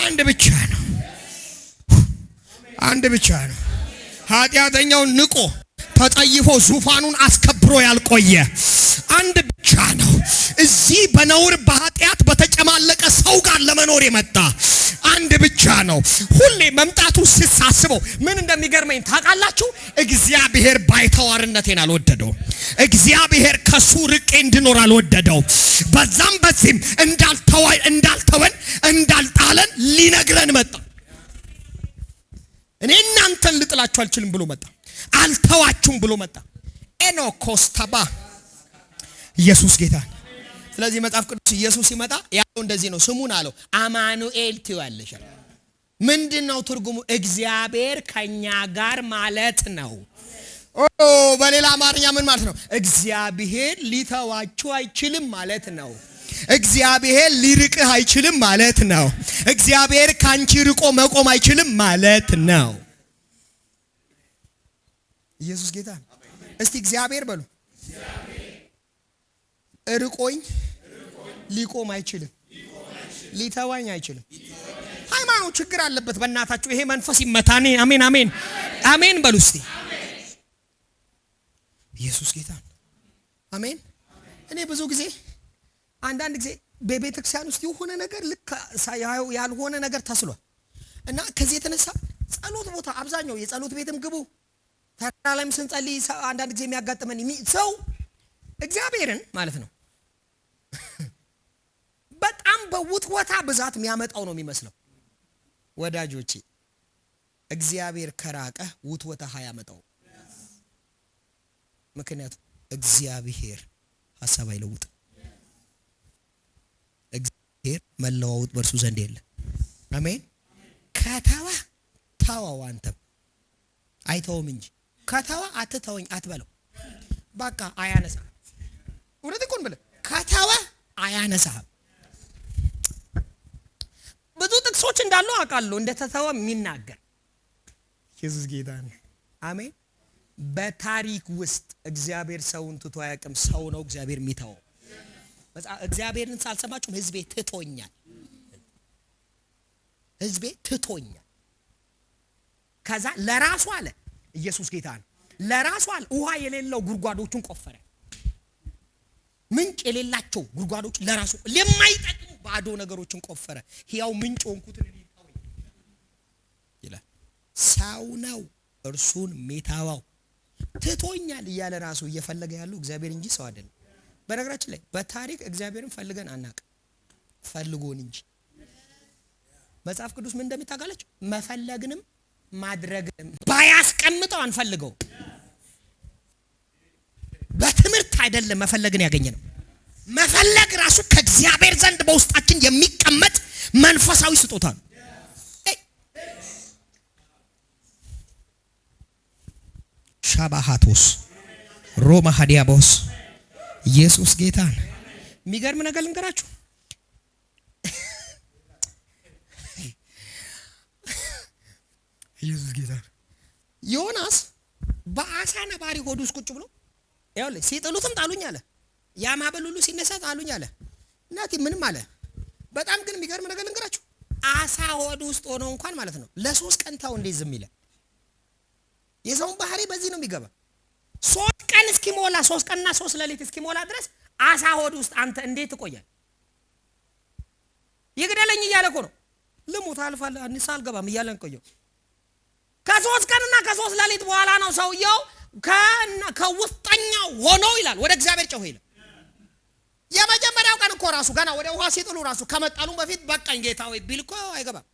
S3: አንድ ብቻ ነው። አንድ ብቻ ነው። ኃጢአተኛውን ንቆ ተጠይፎ ዙፋኑን አስከብሮ ያልቆየ አንድ ብቻ ነው። እዚህ በነውር በኃጢአት በተጨማለቀ ሰው ጋር ለመኖር የመጣ አንድ ብቻ ነው። ሁሌ መምጣቱ ሲሳስበው ምን እንደሚገርመኝ ታውቃላችሁ? እግዚአብሔር ባይተዋርነቴን አልወደደው። እግዚአብሔር ከሱ ርቄ እንድኖር አልወደደው። በዛም በዚህም እንዳልተወን እንዳልጣለን ሊነግረን መጣ። ልጥላችሁ አልችልም ብሎ መጣ። አልተዋችሁም ብሎ መጣ። ኤኖኮስታባ ኢየሱስ ጌታ። ስለዚህ መጽሐፍ ቅዱስ ኢየሱስ ሲመጣ ያለው እንደዚህ ነው። ስሙን አለው አማኑኤል ትይዋለሽ። ምንድነው ትርጉሙ? እግዚአብሔር ከኛ ጋር ማለት ነው። በሌላ አማርኛ ምን ማለት ነው? እግዚአብሔር ሊተዋችሁ አይችልም ማለት ነው። እግዚአብሔር ሊርቅህ አይችልም ማለት ነው። እግዚአብሔር ካንቺ ርቆ መቆም አይችልም ማለት ነው። ኢየሱስ ጌታ። እስቲ እግዚአብሔር በሉ። ርቆኝ ሊቆም አይችልም፣ ሊተዋኝ አይችልም። ሃይማኖት ችግር አለበት በእናታችሁ። ይሄ መንፈስ ይመታኔ። አሜን አሜን አሜን በሉ እስቲ። ኢየሱስ ጌታ። አሜን። እኔ ብዙ ጊዜ አንዳንድ ጊዜ በቤተ ክርስቲያን ውስጥ የሆነ ነገር ልክ ያልሆነ ነገር ተስሏል እና ከዚህ የተነሳ ጸሎት ቦታ አብዛኛው የጸሎት ቤትም ግቡ ተራራ ላይም ስንጸልይ አንዳንድ ጊዜ የሚያጋጥመን ሰው እግዚአብሔርን ማለት ነው በጣም በውትወታ ብዛት የሚያመጣው ነው የሚመስለው። ወዳጆቼ እግዚአብሔር ከራቀ ውትወታ ያመጣው። ምክንያቱም እግዚአብሔር ሐሳብ አይለውጥም። እግዚአብሔር መለዋወጥ በእርሱ ዘንድ የለም። አሜን። ከተዋ ተዋው፣ አንተም አይተውም እንጂ ከተዋ አትተወኝ አትበለው። በቃ አያነሳም። ወደ ትኩን ብለ ከተዋ አያነሳም። ብዙ ጥቅሶች እንዳሉ አውቃለሁ እንደተተወ የሚናገር ኢየሱስ ጌታ ነው። አሜን። በታሪክ ውስጥ እግዚአብሔር ሰውን ትቶ አያውቅም። ሰው ነው እግዚአብሔር የሚተወው። እግዚአብሔርን ሳልሰማችሁም ህዝቤ ትቶኛል፣ ህዝቤ ትቶኛል። ከዛ ለራሱ አለ ኢየሱስ ጌታ ነው። ለራሱ አለ ውሃ የሌለው ጉድጓዶቹን ቆፈረ። ምንጭ የሌላቸው ጉድጓዶች ለራሱ ለማይጠቅሙ ባዶ ነገሮችን ቆፈረ። ሕያው ምንጭ ሆንኩትን እኔ ተወኝ ይላል። ሰው ነው እርሱን ሚታዋው። ትቶኛል እያለ ራሱ እየፈለገ ያለው እግዚአብሔር እንጂ ሰው አይደለም። በነገራችን ላይ በታሪክ እግዚአብሔርን ፈልገን አናውቅም፣ ፈልጎን እንጂ። መጽሐፍ ቅዱስ ምን እንደምታውቃላችሁ? መፈለግንም ማድረግንም ባያስቀምጠው አንፈልገው። በትምህርት አይደለም መፈለግን ያገኘነው። መፈለግ ራሱ ከእግዚአብሔር ዘንድ በውስጣችን የሚቀመጥ መንፈሳዊ ስጦታ ነው። ሻባሃቶስ ሮማ ሀዲያቦስ ኢየሱስ ጌታን። የሚገርም ነገር ልንገራችሁ። ኢየሱስ ጌታን። ዮናስ በአሳ ነባሪ ሆድ ውስጥ ቁጭ ብሎ ይኸውልህ ሲጥሉትም ጣሉኝ አለ። ያ ማዕበል ሁሉ ሲነሳ ጣሉኝ አለ። እናቴ ምንም አለ። በጣም ግን የሚገርም ነገር ልንገራችሁ። አሳ ሆድ ውስጥ ሆኖ እንኳን ማለት ነው ለ3 ቀን ታው እንዴት ዝም ይላል? የሰውን ባህሪ በዚህ ነው የሚገባ። 3 ቀን እስኪሞላ 3 ቀንና 3 ሌሊት እስኪሞላ ድረስ አሳ ሆድ ውስጥ አንተ እንዴት ትቆያለህ? ይግደለኝ እያለ እኮ ነው። ልሙት አልፋለሁ አንሳ አልገባም እያለ ነው ቆየው። ከ3 ቀንና ከ3 ሌሊት በኋላ ነው ሰውየው ከውስጠኛው ሆኖ ይላል ወደ እግዚአብሔር ጮኸ ይላል። የመጀመሪያው ቀን እኮ ራሱ ገና ወደ ውሃ ሲጥሉ ራሱ ከመጣሉ በፊት በቃኝ ጌታ ሆይ ቢል እኮ አይገባም።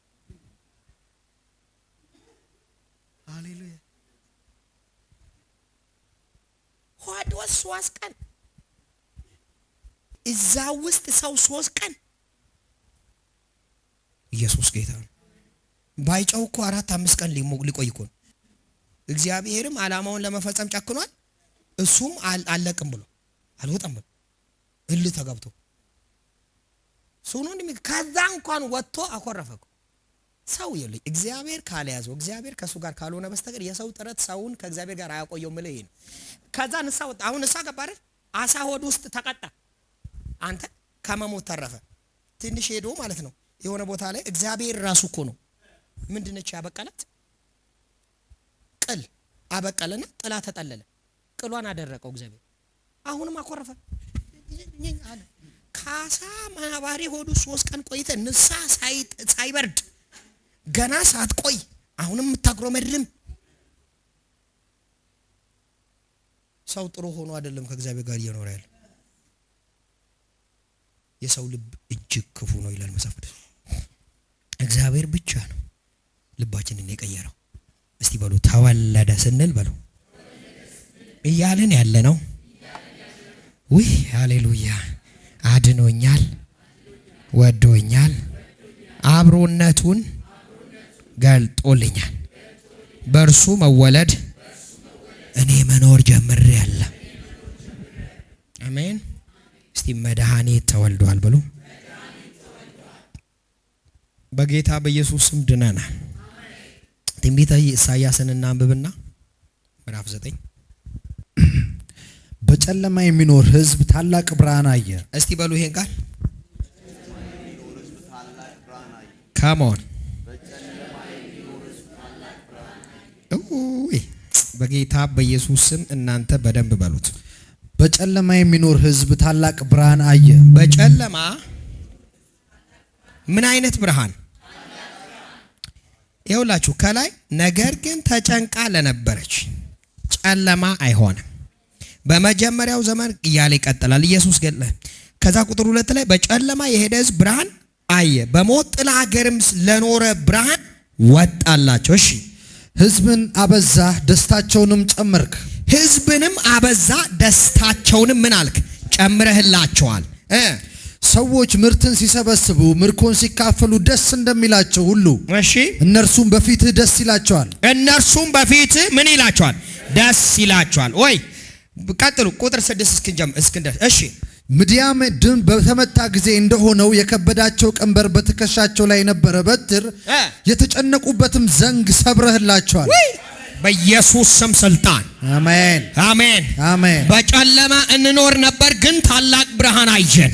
S3: ሃሌሉያ። ሆድ ውስጥ 3 ቀን እዛ ውስጥ ሰው 3 ቀን ኢየሱስ ጌታ ነው። ባይጨው እኮ 4-5 ቀን ሊቆይ እኮ ነው። እግዚአብሔርም ዓላማውን ለመፈጸም ጨክኗል። እሱም አለቅም ብሎ አልወጣም ብሎ እልህ ተጋብቶ ሱኑን ከዛ እንኳን ወጥቶ አኮረፈኩ። ሰው ይልኝ እግዚአብሔር ካልያዘው እግዚአብሔር ከሱ ጋር ካልሆነ በስተቀር የሰው ጥረት ሰውን ከእግዚአብሔር ጋር አያቆየው ማለት ይሄ ነው። ከዛ ንሳ ወጣ። አሁን ንሳ ገባ አይደል? አሳ ሆድ ውስጥ ተቀጣ። አንተ ከመሞት ተረፈ። ትንሽ ሄዶ ማለት ነው የሆነ ቦታ ላይ እግዚአብሔር ራሱ እኮ ነው ምንድነች ያበቀላት ቅል አበቀለና ጥላ ተጠለለ። ቅሏን አደረቀው እግዚአብሔር። አሁንም አኮረፈ አለ። ካሳ ማባሪ ሆዱ 3 ቀን ቆይተ ንሳ ሳይበርድ ገና ሳትቆይ አሁንም የምታግሮመድም ሰው ጥሩ ሆኖ አይደለም ከእግዚአብሔር ጋር እየኖረ ያለ። የሰው ልብ እጅግ ክፉ ነው ይላል መጽሐፍ ቅዱስ። እግዚአብሔር ብቻ ነው ልባችንን የቀየረው። እስቲ
S2: በሉ ተወለደ ስንል በሉ እያልን ያለ ነው። ውይ ሃሌሉያ! አድኖኛል፣ ወዶኛል፣ አብሮነቱን ገልጦልኛል። በእርሱ መወለድ እኔ መኖር ጀምሬያለሁ። አሜን። እስቲ መድኃኒት ተወልዷል ብሎ በጌታ በኢየሱስ ስም ድነናል። ትንቢተ ኢሳይያስን እናንብብና ምዕራፍ 9
S4: በጨለማ የሚኖር ሕዝብ ታላቅ ብርሃን አየ።
S2: እስቲ በሉ ይሄን ቃል ካሞን በጌታ በኢየሱስ ስም እናንተ በደንብ በሉት።
S4: በጨለማ የሚኖር ሕዝብ ታላቅ ብርሃን አየ።
S2: በጨለማ ምን አይነት ብርሃን? ይኸውላችሁ ከላይ ነገር ግን ተጨንቃ ለነበረች ጨለማ አይሆንም። በመጀመሪያው ዘመን እያለ ይቀጥላል። ኢየሱስ ገለ ከዛ ቁጥር 2 ላይ በጨለማ የሄደ ሕዝብ ብርሃን አየ፣ በሞት ጥላ ሀገርም ለኖረ ብርሃን ወጣላቸው። እሺ
S4: ሕዝብን አበዛ ደስታቸውንም ጨመርክ።
S2: ሕዝብንም አበዛ ደስታቸውንም ምን አልክ? ጨምረህላቸዋል።
S4: ሰዎች ምርትን ሲሰበስቡ ምርኮን ሲካፈሉ ደስ እንደሚላቸው ሁሉ
S2: እሺ
S4: እነርሱም በፊትህ ደስ ይላቸዋል።
S2: እነርሱም በፊትህ ምን ይላቸዋል? ደስ ይላቸዋል። ወይ ቀጥሉ። ቁጥር 6 እስክንደርስ እሺ
S4: ምድያም ድል በተመታ ጊዜ እንደሆነው የከበዳቸው ቀንበር በትከሻቸው ላይ የነበረ በትር የተጨነቁበትም ዘንግ ሰብረህላቸዋል።
S2: በኢየሱስ ስም ስልጣን
S4: አሜን፣
S2: አሜን፣
S4: አሜን።
S2: በጨለማ እንኖር ነበር፣ ግን ታላቅ ብርሃን አየን።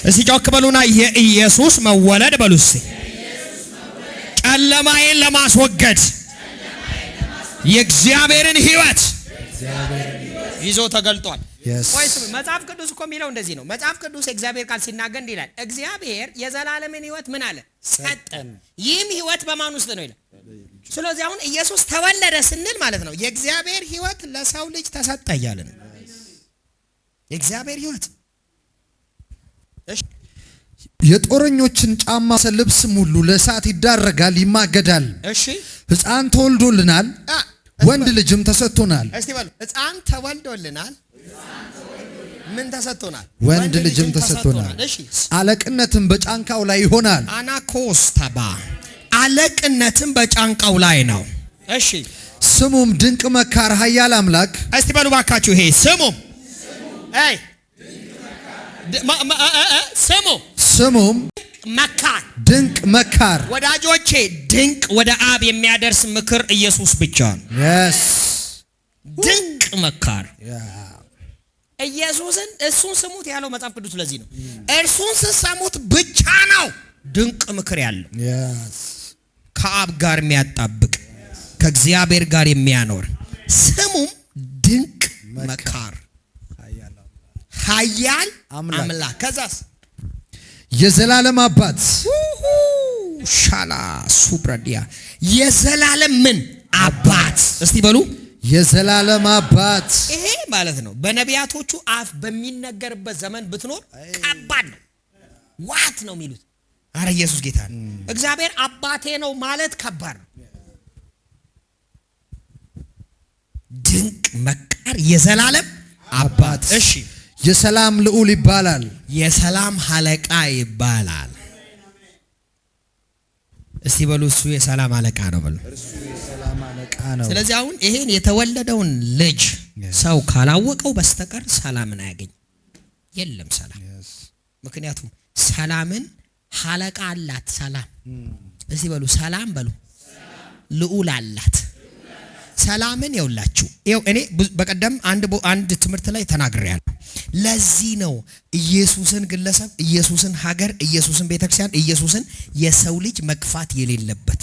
S2: እስቲ ጮክ በሉና የኢየሱስ መወለድ በሉ እስቲ ጨለማዬን ለማስወገድ የእግዚአብሔርን ሕይወት ይዞ ተገልጧል። ወይስ መጽሐፍ ቅዱስ እኮ የሚለው እንደዚህ ነው። መጽሐፍ ቅዱስ የእግዚአብሔር ቃል ሲናገር እንዲህ ይላል፣ እግዚአብሔር የዘላለምን ሕይወት ምን አለ? ሰጠን። ይህም ሕይወት በማን ውስጥ ነው ይላል። ስለዚህ አሁን ኢየሱስ ተወለደ ስንል ማለት ነው የእግዚአብሔር ሕይወት ለሰው ልጅ ተሰጠ እያለ ነው። የእግዚአብሔር ሕይወት
S4: የጦረኞችን ጫማ ልብስም ሁሉ ለእሳት ይዳረጋል፣ ይማገዳል።
S2: እሺ
S4: ሕፃን ተወልዶልናል፣ ወንድ ልጅም ተሰጥቶናል።
S2: እስቲ በሉ ሕፃን ተወልዶልናል፣ ምን ተሰጥቶናል?
S4: ወንድ ልጅም ተሰጥቶናል።
S2: እሺ
S4: አለቅነትም በጫንቃው ላይ ይሆናል።
S2: አናኮስታባ አለቅነትም በጫንቃው ላይ ነው። እሺ
S4: ስሙም ድንቅ መካር፣ ኃያል አምላክ።
S2: እስቲ በሉ ባካችሁ ይሄ ስሙም
S4: ስሙም
S2: መካር፣
S4: ድንቅ መካር።
S2: ወዳጆቼ ድንቅ ወደ አብ የሚያደርስ ምክር ኢየሱስ ብቻ ነው።
S4: yes
S2: ድንቅ መካር ኢየሱስን እሱን ስሙት ያለው መጽሐፍ ቅዱስ ለዚህ ነው። እርሱን ስሰሙት ብቻ ነው ድንቅ ምክር ያለው።
S4: yes
S2: ከአብ ጋር የሚያጣብቅ ከእግዚአብሔር ጋር የሚያኖር ስሙም ድንቅ መካር፣ ኃያል አምላክ። ከዛስ
S4: የዘላለም አባት
S2: ሻላ ሱብራዲያ የዘላለም ምን አባት? እስቲ በሉ
S4: የዘላለም አባት።
S2: ይሄ ማለት ነው በነቢያቶቹ አፍ በሚነገርበት ዘመን ብትኖር ከባድ ነው። ዋት ነው የሚሉት? አረ ኢየሱስ ጌታ ነው። እግዚአብሔር አባቴ ነው ማለት ከባድ ነው። ድንቅ መካር፣ የዘላለም አባት። እሺ
S4: የሰላም ልዑል ይባላል።
S2: የሰላም አለቃ ይባላል። እስቲ በሉ እሱ የሰላም አለቃ ነው በሉ።
S4: እርሱ የሰላም አለቃ ነው።
S2: ስለዚህ አሁን ይሄን የተወለደውን ልጅ ሰው ካላወቀው በስተቀር ሰላምን አያገኝ። የለም ሰላም። ምክንያቱም ሰላምን አለቃ አላት። ሰላም እስቲ በሉ ሰላም በሉ። ልዑል አላት። ሰላምን ይውላችሁ። ይው እኔ በቀደም አንድ ትምህርት ላይ ተናግሬያለሁ። ለዚህ ነው ኢየሱስን ግለሰብ፣ ኢየሱስን ሀገር፣ ኢየሱስን ቤተክርስቲያን፣ ኢየሱስን የሰው ልጅ መግፋት የሌለበት።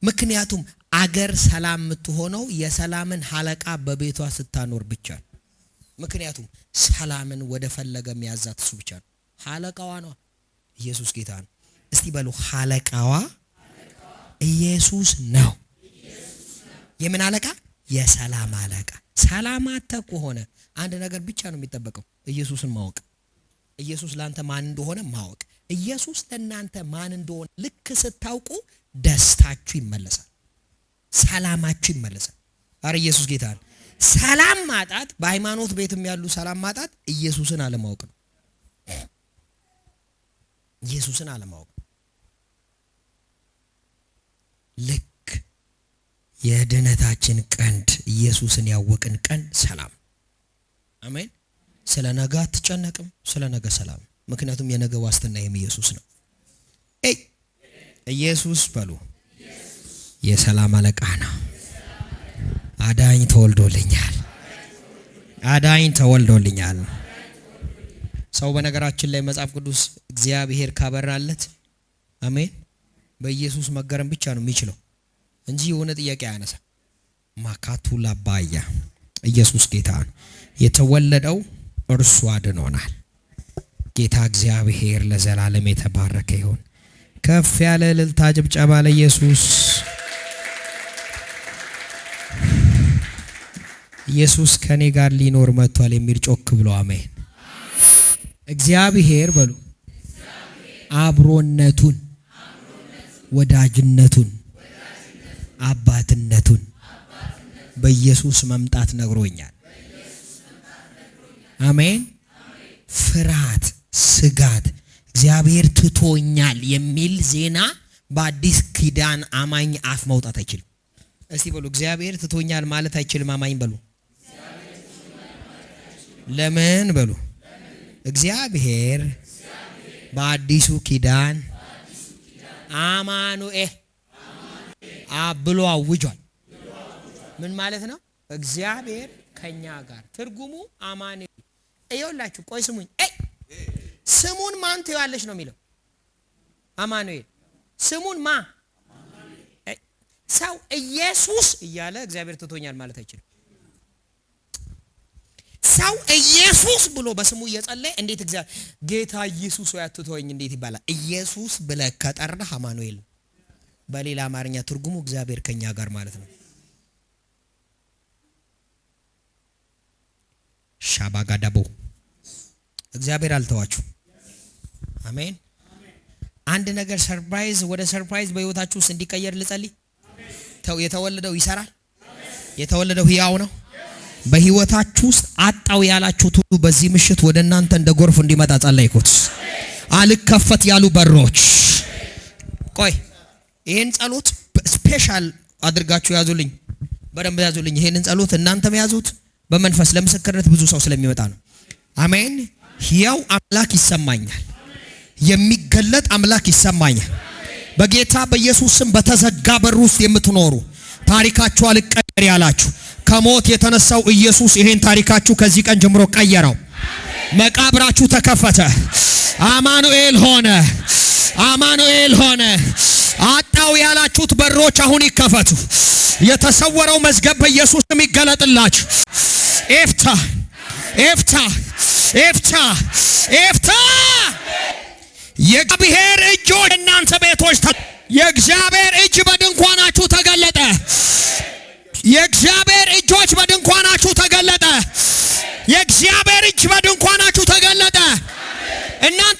S2: ምክንያቱም አገር ሰላም የምትሆነው የሰላምን አለቃ በቤቷ ስታኖር ብቻ ነው። ምክንያቱም ሰላምን ወደ ፈለገ የሚያዛት እሱ ብቻ ነው። አለቃዋ ነው ኢየሱስ ጌታ ነው። እስቲ በሉ አለቃዋ ኢየሱስ ነው። የምን አለቃ? የሰላም አለቃ። ሰላም አተ ከሆነ አንድ ነገር ብቻ ነው የሚጠበቀው፣ ኢየሱስን ማወቅ። ኢየሱስ ላንተ ማን እንደሆነ ማወቅ። ኢየሱስ ለናንተ ማን እንደሆነ ልክ ስታውቁ ደስታችሁ ይመለሳል፣ ሰላማችሁ ይመለሳል። አረ ኢየሱስ ጌታ ነው። ሰላም ማጣት በሃይማኖት ቤትም ያሉ ሰላም ማጣት ኢየሱስን አለማወቅ ነው። ኢየሱስን አለማወቅ ልክ የድነታችን ቀንድ ኢየሱስን ያወቅን ቀን ሰላም። አሜን። ስለ ነገ አትጨነቅም፣ ስለ ነገ ሰላም። ምክንያቱም የነገ ዋስትና ኢየሱስ ነው። ኢየሱስ በሉ የሰላም አለቃ ነው። አዳኝ ተወልዶልኛል፣ አዳኝ ተወልዶልኛል። ሰው በነገራችን ላይ መጽሐፍ ቅዱስ እግዚአብሔር ካበራለት አሜን በኢየሱስ መገረም ብቻ ነው የሚችለው እንጂ የሆነ ጥያቄ አያነሳ። ማካቱ ላባያ ኢየሱስ ጌታ ነው። የተወለደው እርሱ አድኖናል። ጌታ እግዚአብሔር ለዘላለም የተባረከ ይሁን። ከፍ ያለ እልልታ ጭብጨባ ለኢየሱስ። ኢየሱስ ከኔ ጋር ሊኖር መጥቷል የሚል ጮክ ብሎ አሜን። እግዚአብሔር በሉ አብሮነቱን፣ ወዳጅነቱን፣ አባትነቱን በኢየሱስ መምጣት ነግሮኛል። አሜን። ፍርሃት፣ ስጋት እግዚአብሔር ትቶኛል የሚል ዜና በአዲስ ኪዳን አማኝ አፍ መውጣት አይችልም። እስቲ በሉ እግዚአብሔር ትቶኛል ማለት አይችልም አማኝ በሉ። ለምን በሉ እግዚአብሔር በአዲሱ ኪዳን አማኑኤል ብሎ አውጇል። ምን ማለት ነው? እግዚአብሔር ከኛ ጋር። ትርጉሙ አማኑኤል። ይኸውላችሁ ቆይ ስሙኝ። ስሙን ማን ትይዋለሽ ነው የሚለው አማኑኤል። ስሙን ማ ሰው ኢየሱስ እያለ እግዚአብሔር ትቶኛል ማለት አይችልም። ሰው ኢየሱስ ብሎ በስሙ እየጸለየ እንዴት እግዚአብሔር ጌታ ኢየሱስ ወይ አትተወኝ እንዴት ይባላል? ኢየሱስ ብለህ ከጠራህ አማኑኤል። በሌላ አማርኛ ትርጉሙ እግዚአብሔር ከኛ ጋር ማለት ነው። ሻባጋዳቦ እግዚአብሔር አልተዋችሁ። አሜን። አንድ ነገር ሰርፕራይዝ ወደ ሰርፕራይዝ በህይወታችሁ ውስጥ እንዲቀየር ልጸልይ። የተወለደው ይሰራል። የተወለደው ሕያው ነው። በህይወታችሁ ውስጥ አጣው ያላችሁት ሁሉ በዚህ ምሽት ወደ እናንተ እንደ ጎርፍ እንዲመጣ ጸለይኩት። አልከፈት ያሉ በሮች ቆይ ይሄን ጸሎት ስፔሻል አድርጋችሁ ያዙልኝ፣ በደንብ ያዙልኝ። ይሄንን ጸሎት እናንተም ያዙት በመንፈስ ለምስክርነት ብዙ ሰው ስለሚመጣ ነው። አሜን። ሕያው አምላክ ይሰማኛል፣ የሚገለጥ አምላክ ይሰማኛል። በጌታ በኢየሱስ ስም በተዘጋ በር ውስጥ የምትኖሩ ታሪካችሁ አልቀየር ያላችሁ ከሞት የተነሳው ኢየሱስ ይሄን ታሪካችሁ ከዚህ ቀን ጀምሮ ቀየረው። መቃብራችሁ ተከፈተ። አማኑኤል ሆነ፣ አማኑኤል ሆነ። አጣው ያላችሁት በሮች አሁን ይከፈቱ። የተሰወረው መዝገብ በኢየሱስ ስም ይገለጥላችሁ። ኤፍታ ኤፍታ ኤፍታ ኤፍታ። የእግዚአብሔር እጅ ወደ እናንተ ቤቶች የእግዚአብሔር እጅ በድንኳናችሁ ተገለጠ። የእግዚአብሔር እጆች በድንኳናችሁ ተገለጠ። የእግዚአብሔር እጅ በድንኳናችሁ ተገለጠ። እናንተ